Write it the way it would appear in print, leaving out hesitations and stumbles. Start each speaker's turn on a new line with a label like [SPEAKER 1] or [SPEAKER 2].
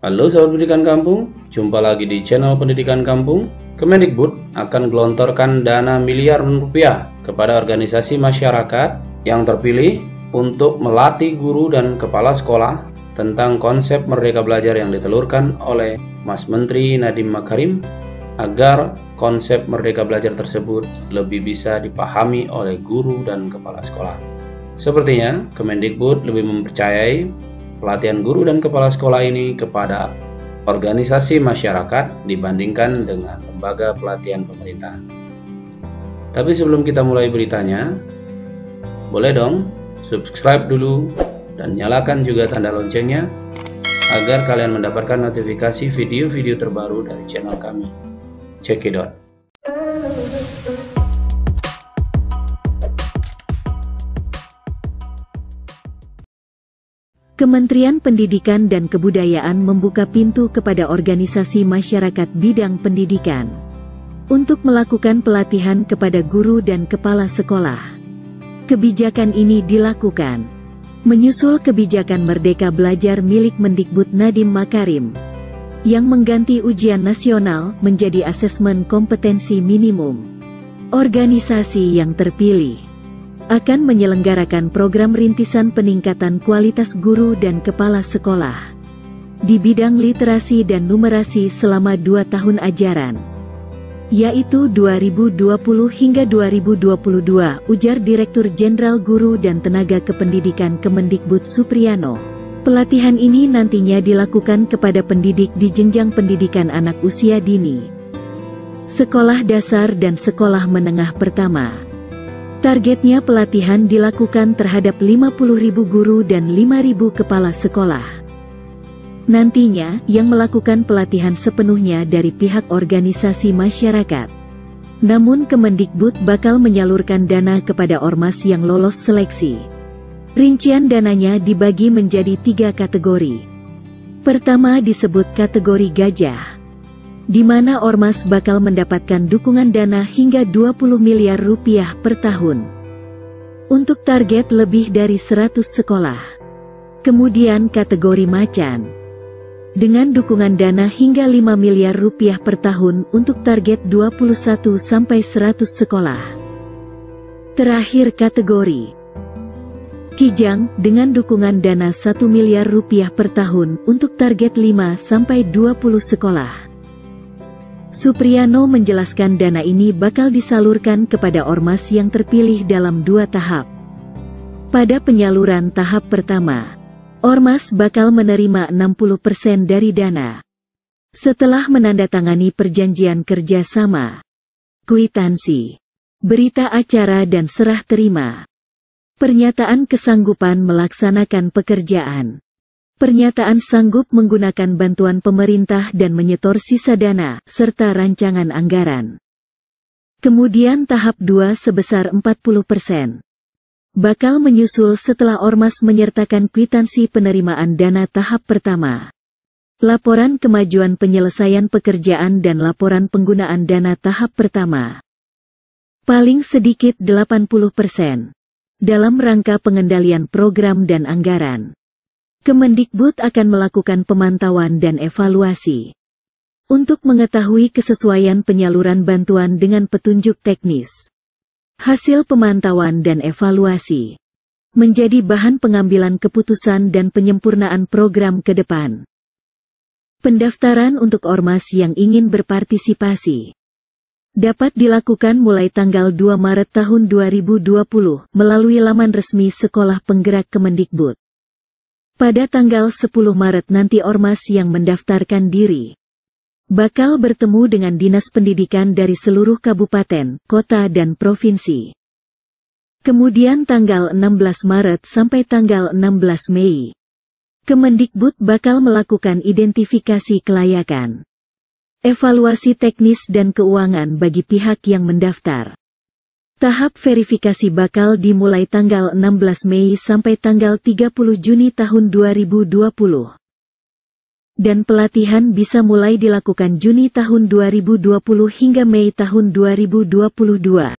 [SPEAKER 1] Halo sahabat pendidikan kampung, jumpa lagi di channel Pendidikan Kampung. Kemendikbud akan gelontorkan dana miliar rupiah kepada organisasi masyarakat yang terpilih untuk melatih guru dan kepala sekolah tentang konsep Merdeka Belajar yang ditelurkan oleh Mas Menteri Nadiem Makarim agar konsep Merdeka Belajar tersebut lebih bisa dipahami oleh guru dan kepala sekolah. Sepertinya Kemendikbud lebih mempercayai pelatihan guru dan kepala sekolah ini kepada organisasi masyarakat dibandingkan dengan lembaga pelatihan pemerintah. Tapi sebelum kita mulai beritanya, boleh dong subscribe dulu dan nyalakan juga tanda loncengnya agar kalian mendapatkan notifikasi video-video terbaru dari channel kami. Check it out.
[SPEAKER 2] Kementerian Pendidikan dan Kebudayaan membuka pintu kepada organisasi masyarakat bidang pendidikan untuk melakukan pelatihan kepada guru dan kepala sekolah. Kebijakan ini dilakukan menyusul kebijakan Merdeka Belajar milik Mendikbud Nadiem Makarim yang mengganti ujian nasional menjadi asesmen kompetensi minimum. Organisasi yang terpilih akan menyelenggarakan program rintisan peningkatan kualitas guru dan kepala sekolah di bidang literasi dan numerasi selama 2 tahun ajaran, yaitu 2020 hingga 2022, ujar Direktur Jenderal Guru dan Tenaga Kependidikan Kemendikbud Supriyano. Pelatihan ini nantinya dilakukan kepada pendidik di jenjang pendidikan anak usia dini, sekolah dasar dan sekolah menengah pertama. Targetnya pelatihan dilakukan terhadap 50.000 guru dan 5.000 kepala sekolah. Nantinya, yang melakukan pelatihan sepenuhnya dari pihak organisasi masyarakat. Namun Kemendikbud bakal menyalurkan dana kepada ormas yang lolos seleksi. Rincian dananya dibagi menjadi 3 kategori. Pertama disebut kategori gajah, di mana ormas bakal mendapatkan dukungan dana hingga 20 miliar rupiah per tahun untuk target lebih dari 100 sekolah. Kemudian kategori macan, dengan dukungan dana hingga 5 miliar rupiah per tahun untuk target 21 sampai 100 sekolah. Terakhir kategori kijang, dengan dukungan dana 1 miliar rupiah per tahun untuk target 5 sampai 20 sekolah. Supriyano menjelaskan dana ini bakal disalurkan kepada ormas yang terpilih dalam 2 tahap. Pada penyaluran tahap pertama, ormas bakal menerima 60% dari dana setelah menandatangani perjanjian kerjasama, kwitansi, berita acara dan serah terima, pernyataan kesanggupan melaksanakan pekerjaan, pernyataan sanggup menggunakan bantuan pemerintah dan menyetor sisa dana, serta rancangan anggaran. Kemudian tahap 2 sebesar 40%. Bakal menyusul setelah ormas menyertakan kwitansi penerimaan dana tahap pertama, laporan kemajuan penyelesaian pekerjaan dan laporan penggunaan dana tahap pertama. Paling sedikit 80%. Dalam rangka pengendalian program dan anggaran, Kemendikbud akan melakukan pemantauan dan evaluasi untuk mengetahui kesesuaian penyaluran bantuan dengan petunjuk teknis. Hasil pemantauan dan evaluasi menjadi bahan pengambilan keputusan dan penyempurnaan program ke depan. Pendaftaran untuk ormas yang ingin berpartisipasi dapat dilakukan mulai tanggal 2 Maret tahun 2020 melalui laman resmi Sekolah Penggerak Kemendikbud. Pada tanggal 10 Maret nanti ormas yang mendaftarkan diri bakal bertemu dengan Dinas Pendidikan dari seluruh kabupaten, kota dan provinsi. Kemudian tanggal 16 Maret sampai tanggal 16 Mei, Kemendikbud bakal melakukan identifikasi kelayakan, evaluasi teknis dan keuangan bagi pihak yang mendaftar. Tahap verifikasi bakal dimulai tanggal 16 Mei sampai tanggal 30 Juni tahun 2020. Dan pelatihan bisa mulai dilakukan Juni tahun 2020 hingga Mei tahun 2022.